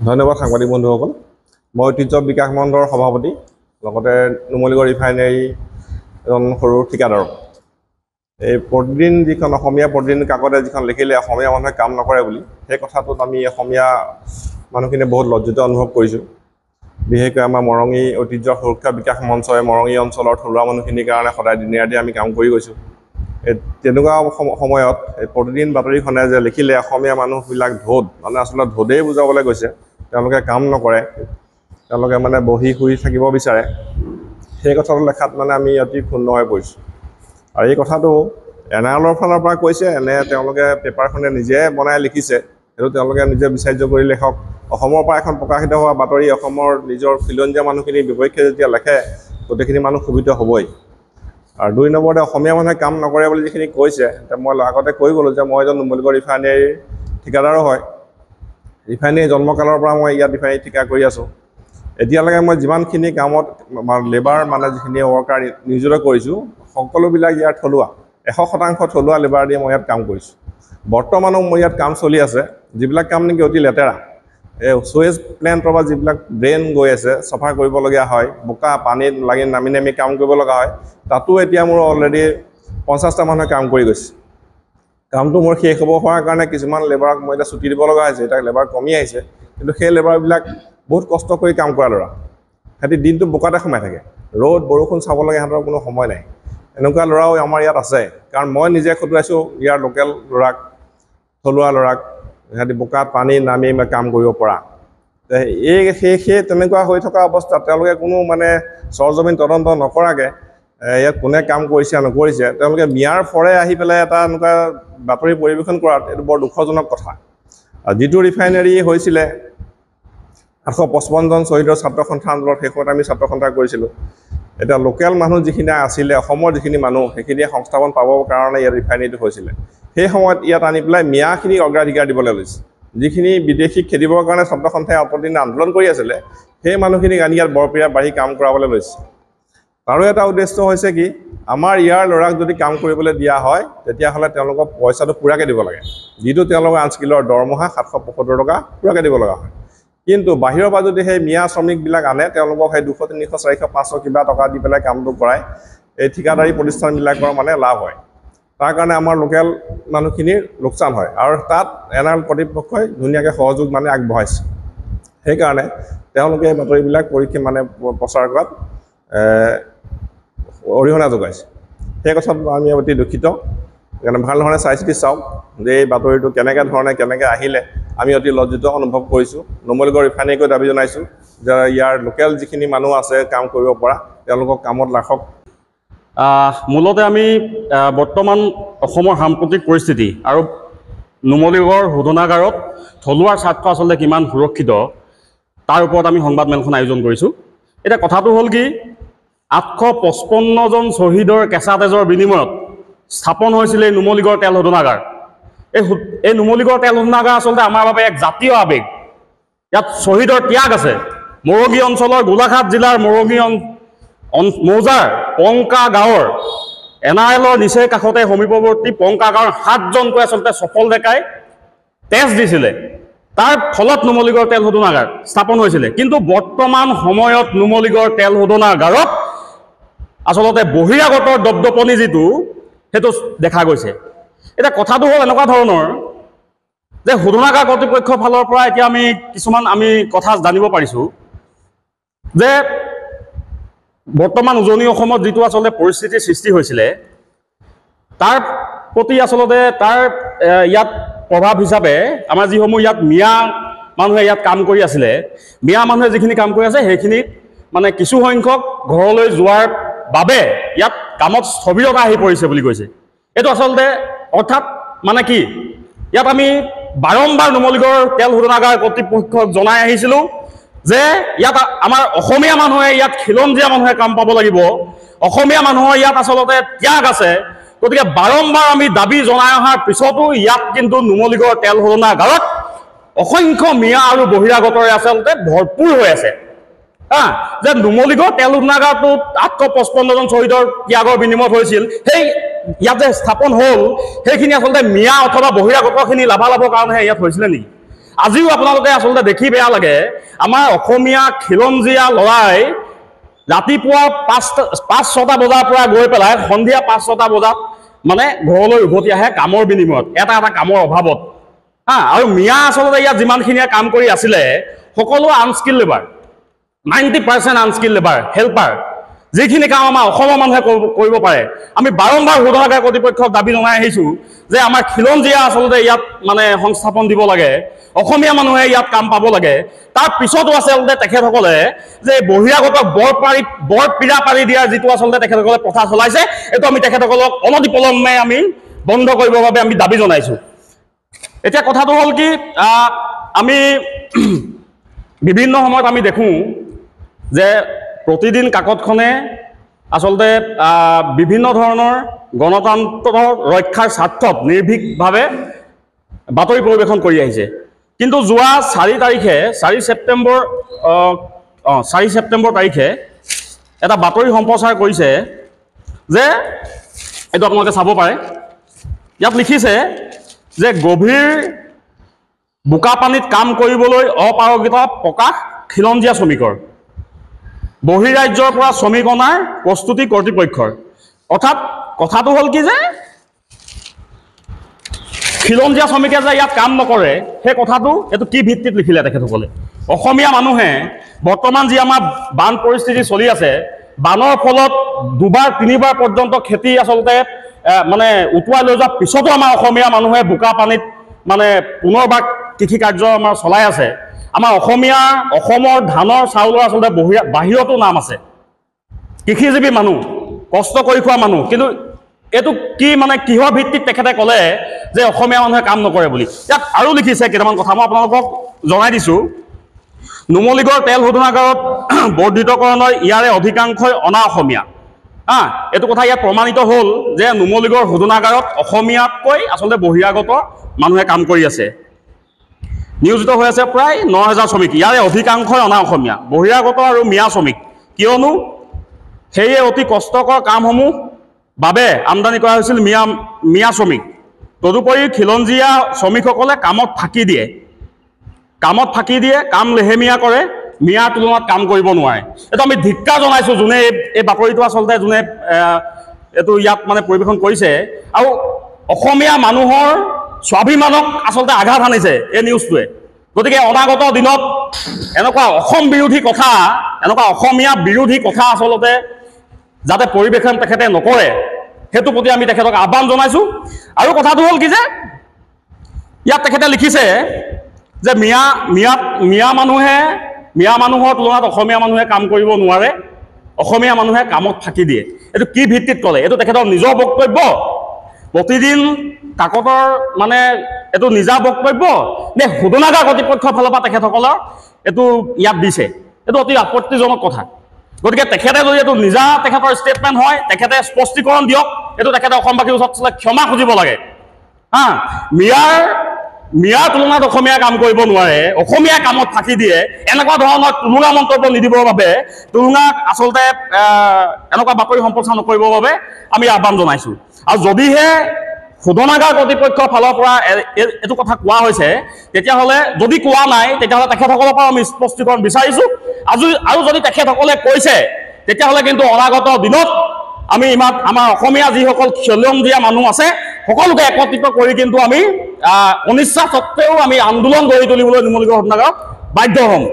ধন্যবাদ সাংবাদিক বন্ধুসকল। মই ঐতিহ্য বিকাশ মণ্ডলৰ সভাপতি, লগতে নুমলীগড় ৰিফাইনেৰী এজন সৰু ঠিকাদাৰ। এই প্ৰতিদিন যিখন অসমীয়া প্ৰতিদিন কাকতে যিখন লিখিলে অসমীয়া মানুহে কাম নকৰে বুলি, সেই কথাটোত আমি অসমীয়া মানুহখিনিয়ে বহুত লজ্জিত অনুভৱ কৰিছোঁ। বিশেষকৈ আমাৰ মৰঙী ঐতিহ্য সুৰক্ষা বিকাশ মঞ্চই মৰঙী অঞ্চলৰ থলুৱা মানুহখিনিৰ কাৰণে সদায় দিনে ৰাতি আমি কাম কৰি গৈছোঁ। তেনেকুৱা সময়ত প্ৰতিদিন বাতৰিখনে যে লিখিলে অসমীয়া মানুহবিলাক ধোধ, মানে আচলতে ধোধেই বুজাবলৈ গৈছে, তেওঁলোকে কাম নকৰে, তেওঁলোকে মানে বহি শুই থাকিব বিচাৰে, সেই কথাটো লেখাত মানে আমি অতি ক্ষুণ্ণ হৈ পৰিছোঁ। আৰু এই কথাটো এনআৰএলৰ ফালৰ পৰা কৈছে নে তেওঁলোকে পেপাৰখনে নিজে বনাই লিখিছে, সেইটো তেওঁলোকে নিজে বিচাৰ্য কৰি লেখক। অসমৰ পৰা এখন প্ৰকাশিত হোৱা বাতৰি অসমৰ নিজৰ খিলঞ্জীয়া মানুহখিনিৰ বিপক্ষে যেতিয়া লেখে, গোটেইখিনি মানুহ ক্ষোভিত হ'বই। আৰু ২ নম্বৰতে অসমীয়া মানুহে কাম নকৰে বুলি যিখিনি কৈছে, মই আগতে কৈ গ'লোঁ যে মই এজন নুমলীগড় ৰিফাইনেৰীৰ ঠিকাদাৰো হয়। ৰিফাইনেৰী জন্মকালৰ পৰা মই ইয়াত ৰিফাইনেৰী ঠিকা কৰি আছোঁ। এতিয়ালৈকে মই যিমানখিনি কামত লেবাৰ মানে যিখিনি ৱৰ্কাৰ নিয়োজিত কৰিছোঁ, সকলোবিলাক ইয়াৰ থলুৱা, ১০০% থলুৱা লেবাৰ দিয়ে মই ইয়াত কাম কৰিছোঁ। বৰ্তমানো মোৰ ইয়াত কাম চলি আছে, যিবিলাক কাম নেকি অতি লেতেৰা, এই চুৱেজ প্লেণ্টৰ পৰা যিবিলাক ড্ৰেইন গৈ আছে চফা কৰিবলগীয়া হয়, বোকা পানীত লাগি নামি নামি কাম কৰিব লগা হয়, তাতো এতিয়া মোৰ অলৰেডি ৫০টা মানুহে কাম কৰি গৈছে। কামটো মোৰ শেষ হ'ব হোৱাৰ কাৰণে কিছুমান লেবাৰক মই এতিয়া ছুটি দিব লগা হৈছে, এতিয়া লেবাৰ কমি আহিছে, কিন্তু সেই লেবাৰবিলাক বহুত কষ্ট কৰি কাম কৰা ল'ৰা। সিহঁতি দিনটো বোকাতে সোমাই থাকে, ৰ'দ বৰষুণ চাব লাগে, সিহঁতৰ কোনো সময় নাই। এনেকুৱা ল'ৰাও আমাৰ ইয়াত আছে, কাৰণ মই নিজে খটুৱাইছোঁ ইয়াৰ লোকেল ল'ৰাক, থলুৱা ল'ৰাক, সিহঁতি বোকাত পানী নামি কাম কৰিব পৰা। সেই তেনেকুৱা হৈ থকা অৱস্থাত তেওঁলোকে কোনো মানে চৰজমিন তদন্ত নকৰাকৈ ইয়াত কোনে কাম কৰিছে নকৰিছে, তেওঁলোকে মিয়াৰ ফৰে আহি পেলাই এটা এনেকুৱা বাতৰি পৰিৱেশন কৰাত এইটো বৰ দুখজনক কথা। আৰু যিটো ৰিফাইনেৰী হৈছিলে ৮৫৫জন শ্বহীদৰ ছাত্ৰ সন্থা আন্দোলনৰ শেষত আমি ছাত্ৰ সন্থা কৰিছিলোঁ। এতিয়া লোকেল মানুহ যিখিনি আছিলে, অসমৰ যিখিনি মানুহ, সেইখিনিয়ে সংস্থাপন পাবৰ কাৰণে ইয়াত ৰিফাইনেৰীটো হৈছিলে। সেই সময়ত ইয়াত আনি পেলাই মিয়াখিনিক অগ্ৰাধিকাৰ দিবলৈ লৈছে। যিখিনি বিদেশীক খেদিবৰ কাৰণে ছাত্ৰ সন্থাই অতদিনে আন্দোলন কৰি আছিলে, সেই মানুহখিনিক আনি ইয়াত বৰপীয়া বাঢ়ি কাম কৰাবলৈ লৈছে। তাৰো এটা উদ্দেশ্য হৈছে কি, আমাৰ ইয়াৰ ল'ৰাক যদি কাম কৰিবলৈ দিয়া হয়, তেতিয়াহ'লে তেওঁলোকক পইচাটো পূৰাকৈ দিব লাগে, যিটো তেওঁলোকৰ আনস্কিলৰ দৰমহা ৭৭৫ টকা পূৰাকৈ দিব লগা হয়। কিন্তু বাহিৰৰ পৰা যদি সেই মিয়া শ্ৰমিকবিলাক আনে, তেওঁলোকক সেই ২০০, ৩০০, ৪০০, ৫০০ কিবা টকা দি পেলাই কামটো কৰাই এই ঠিকাদাৰী প্ৰতিষ্ঠানবিলাকৰ মানে লাভ হয়। তাৰ কাৰণে আমাৰ লোকেল মানুহখিনিৰ লোকচান হয়, আৰু তাত এনআৰএল কৰ্তৃপক্ষই ধুনীয়াকৈ সহযোগ মানে আগবঢ়াইছে। সেইকাৰণে তেওঁলোকে এই বাতৰিবিলাক প্ৰচাৰ কৰাত অৰিহণা যোগাইছে। সেই কথাত আমি অতি দুখিত। সেইকাৰণে ভাল ধৰণে চাই চিতি চাওক যে এই বাতৰিটো কেনেকৈ আহিলে আমি অতি লজ্জিত অনুভৱ কৰিছোঁ। নুমলীগড় ৰিফাইনেৰীকৈ দাবী জনাইছোঁ যে ইয়াৰ লোকেল যিখিনি মানুহ আছে কাম কৰিব পৰা, তেওঁলোকক কামত ৰাখক। মূলতে আমি বৰ্তমান অসমৰ সাম্প্ৰতিক পৰিস্থিতি আৰু নুমলীগড় শোধনাগাৰত থলুৱাৰ স্বাৰ্থ আচলতে কিমান সুৰক্ষিত তাৰ ওপৰত আমি সংবাদমেলখন আয়োজন কৰিছোঁ। এতিয়া কথাটো হ'ল কি, ৮৫৫জন শ্বহীদৰ কেঁচা তেজৰ বিনিময়ত স্থাপন হৈছিলে এই নুমলীগড় তেল শোধনাগাৰ। এই নুমলীগড় তেল শোধনাগাৰ আচলতে আমাৰ বাবে এক জাতীয় আৱেগ। ইয়াত শ্বহীদৰ ত্যাগ আছে। মৰঙী অঞ্চলৰ গোলাঘাট জিলাৰ মৰঙী মৌজাৰ পংকা গাঁৱৰ এনআৰএলৰ নিচেই কাষতে সমীপৱৰ্তী পংকা গাঁৱৰ ৭জনকৈ আচলতে সফল ডেকাই তেজ দিছিলে। তাৰ ফলত নুমলীগড় তেল শোধনাগাৰ স্থাপন হৈছিলে। কিন্তু বৰ্তমান সময়ত নুমলীগড় তেল শোধনাগাৰত আচলতে বহিৰাগতৰ দপদপনি যিটো, সেইটো দেখা গৈছে। এতিয়া কথাটো হ'ল এনেকুৱা ধৰণৰ যে শোধনাগাৰ কৰ্তৃপক্ষৰ ফালৰ পৰা এতিয়া কিছুমান কথা জানিব পাৰিছোঁ যে বৰ্তমান উজনি অসমত যিটো আচলতে পৰিস্থিতিৰ সৃষ্টি হৈছিলে, তাৰ প্ৰতি আচলতে ইয়াত প্ৰভাৱ হিচাপে আমাৰ যিসমূহ ইয়াত মিয়া মানুহে ইয়াত কাম কৰি আছিলে, মিয়া মানুহে যিখিনি কাম কৰি আছে সেইখিনিত মানে কিছু সংখ্যক ঘৰলৈ যোৱাৰ বাবে ইয়াত কামত স্থবিৰতা আহি পৰিছে বুলি কৈছে। এইটো আচলতে অৰ্থাৎ মানে কি, ইয়াত আমি বাৰম্বাৰ নুমলীগড় তেল শোধনাগাৰ কৰ্তৃপক্ষক জনাই আহিছিলোঁ যে ইয়াত আমাৰ অসমীয়া মানুহে, ইয়াত খিলঞ্জীয়া মানুহে কাম পাব লাগিব, অসমীয়া মানুহৰ ইয়াত আচলতে ত্যাগ আছে। গতিকে বাৰম্বাৰ আমি দাবী জনাই অহাৰ পিছতো ইয়াত কিন্তু নুমলীগড় তেল শোধনাগাৰত অসংখ্য মিয়া আৰু বহিৰাগতৰে আচলতে ভৰপূৰ হৈ আছে। যে নুমলীগড় তেল শোধনাগাৰটোত ৮৫৫জন শ্বহীদৰ ত্যাগৰ বিনিময়ত হৈছিল, সেই ইয়াতে স্থাপন হ'ল, সেইখিনি আচলতে মিয়া অথবা বহিৰাগতখিনি লাভালাভৰ কাৰণেহে ইয়াত হৈছিলে নেকি? আজিও আপোনালোকে আচলতে দেখি বেয়া লাগে আমাৰ অসমীয়া খিলঞ্জীয়া ল'ৰাই ৰাতিপুৱা 5-6টা বজাৰ পৰা গৈ পেলাই সন্ধিয়া 5-6টা বজাত মানে ঘৰলৈ উভতি আহে কামৰ বিনিময়ত এটা কামৰ অভাৱত আৰু মিয়া আচলতে ইয়াত যিমানখিনিয়ে কাম কৰি আছিলে সকলো unskilled labour 90% unskilled labour helper যিখিনি কাম আমাৰ অসমৰ মানুহে কৰিব পাৰে আমি বাৰম্বাৰ শোধনাগাৰ কৰ্তৃপক্ষক দাবী জনাই আহিছোঁ যে আমাৰ খিলঞ্জীয়া আচলতে ইয়াত মানে সংস্থাপন দিব লাগে অসমীয়া মানুহে ইয়াত কাম পাব লাগে তাৰ পিছতো আচলতে তেখেতসকলে যে বহিৰাগত বৰ পীড়া পাৰি দিয়াৰ যিটো আচলতে তেখেতসকলে প্ৰথা চলাইছে এইটো আমি তেখেতসকলক অনতিপলমে আমি বন্ধ কৰিবৰ বাবে আমি দাবী জনাইছোঁ এতিয়া কথাটো হ'ল কি আমি বিভিন্ন সময়ত আমি দেখোঁ যে প্ৰতিদিন কাকতখনে আচলতে বিভিন্ন ধৰণৰ গণতন্ত্ৰ ৰক্ষাৰ স্বাৰ্থত নিৰ্ভীকভাৱে বাতৰি পৰিৱেশন কৰি আহিছে কিন্তু যোৱা 4 ছেপ্টেম্বৰ তাৰিখে এটা বাতৰি সম্প্ৰচাৰ কৰিছে যে এইটো আপোনালোকে চাব পাৰে ইয়াত লিখিছে যে গভীৰ বোকাপানীত কাম কৰিবলৈ অপাৰগতা প্ৰকাশ খিলঞ্জীয়া শ্ৰমিকৰ বহিৰাজ্যৰ পৰা শ্ৰমিক অনাৰ প্ৰস্তুতি কৰ্তৃপক্ষৰ অৰ্থাৎ কথাটো হ'ল কি যে খিলঞ্জীয়া শ্ৰমিকে যে ইয়াত কাম নকৰে সেই কথাটো এইটো কি ভিত্তিত লিখিলে তেখেতসকলে অসমীয়া মানুহে বৰ্তমান যি আমাৰ বান পৰিস্থিতি চলি আছে বানৰ ফলত 2-3বাৰ পৰ্যন্ত খেতি আচলতে মানে উটুৱাই লৈ যোৱাৰ পিছতো আমাৰ অসমীয়া মানুহে বোকা পানীত মানে পুনৰবাৰ কৃষি কাৰ্য আমাৰ চলাই আছে আমাৰ অসমৰ ধানৰ চাউলৰ আচলতে বাহিৰতো নাম আছে কৃষিজীৱী মানুহ কষ্ট কৰি খোৱা মানুহ কিন্তু এইটো কি মানে কিহৰ ভিত্তিত তেখেতে ক'লে যে অসমীয়া মানুহে কাম নকৰে বুলি ইয়াত আৰু লিখিছে কেইটামান কথা মই আপোনালোকক জনাই দিছোঁ নুমলীগড় তেল শোধনাগাৰত বৰ্ধিতকৰণৰ ইয়াৰে অধিকাংশই অনা অসমীয়া এইটো কথা ইয়াত প্ৰমাণিত হ'ল যে নুমলীগড় শোধনাগাৰত অসমীয়াতকৈ আচলতে বহিৰাগত মানুহে কাম কৰি আছে নিয়োজিত হৈ আছে প্ৰায় 9,000 শ্ৰমিক ইয়াৰে অধিকাংশই অনা অসমীয়া বহিৰাগত আৰু মিয়া শ্ৰমিক কিয়নো সেয়ে অতি কষ্টকৰ কামসমূহ বাবে আমদানি কৰা হৈছিল মিয়া শ্ৰমিক তদুপৰি খিলঞ্জীয়া শ্ৰমিকসকলে কামত ফাঁকি দিয়ে কাম লেহেমীয়া কৰে মিয়াৰ তুলনাত কাম কৰিব নোৱাৰে এইটো আমি ধিক্কাৰ জনাইছোঁ যোনে এই বাতৰিটো আচলতে যোনে এইটো ইয়াত মানে পৰিৱেশন কৰিছে আৰু অসমীয়া মানুহৰ স্বাভিমানক আচলতে আঘাত আনিছে এই নিউজটোৱে গতিকে অনাগত দিনত এনেকুৱা অসমীয়া বিৰোধী কথা আচলতে যাতে পৰিৱেশন তেখেতে নকৰে সেইটো প্ৰতি আমি তেখেতক আহ্বান জনাইছোঁ আৰু কথাটো হ'ল কি যে ইয়াত তেখেতে লিখিছে যে মিয়া মানুহৰ তুলনাত অসমীয়া মানুহে কাম কৰিব নোৱাৰে অসমীয়া মানুহে কামত ফাঁকি দিয়ে এইটো কি ভিত্তিত ক'লে এইটো তেখেতৰ নিজৰ বক্তব্য প্ৰতিদিন কাকতৰ মানে এইটো নিজা বক্তব্য নে শোধনাগাৰ কৰ্তৃপক্ষৰ ফালৰ পৰা তেখেতসকলৰ এইটো ইয়াত দিছে এইটো অতি আপত্তিজনক কথা গতিকে তেখেতে যদি এইটো নিজা তেখেতৰ ষ্টেটমেণ্ট হয় তেখেতে স্পষ্টীকৰণ দিয়ক এইটো তেখেতে অসমবাসীৰ ওচৰত ক্ষমা খুজিব লাগে মিয়াৰ তুলনাত অসমীয়া কাম কৰিব নোৱাৰে অসমীয়া কামত ফাঁকি দিয়ে এনেকুৱা ধৰণৰ তুলনা মন্তব্য নিদিবৰ বাবে আচলতে এনেকুৱা বাতৰি সম্প্ৰচাৰ নকৰিবৰ বাবে আমি আহ্বান জনাইছোঁ আৰু যদিহে শোধনাগাৰ কৰ্তৃপক্ষৰ ফালৰ পৰা এইটো কথা কোৱা হৈছে তেতিয়াহ'লে যদি কোৱা নাই তেতিয়াহ'লে তেখেতসকলৰ পৰা আমি স্পষ্টীকৰণ বিচাৰিছোঁ আৰু যদি তেখেতসকলে কৈছে তেতিয়াহ'লে কিন্তু অনাগত দিনত আমি আমাৰ অসমীয়া যিসকল খিলঞ্জীয়া মানুহ আছে সকলোকে একত্ৰিত কৰি কিন্তু আমি অনিচ্ছা সত্ত্বেও আমি আন্দোলন গঢ়ি তুলিবলৈ নুমলীগড় শোধনাগাৰত বাধ্য হ'ম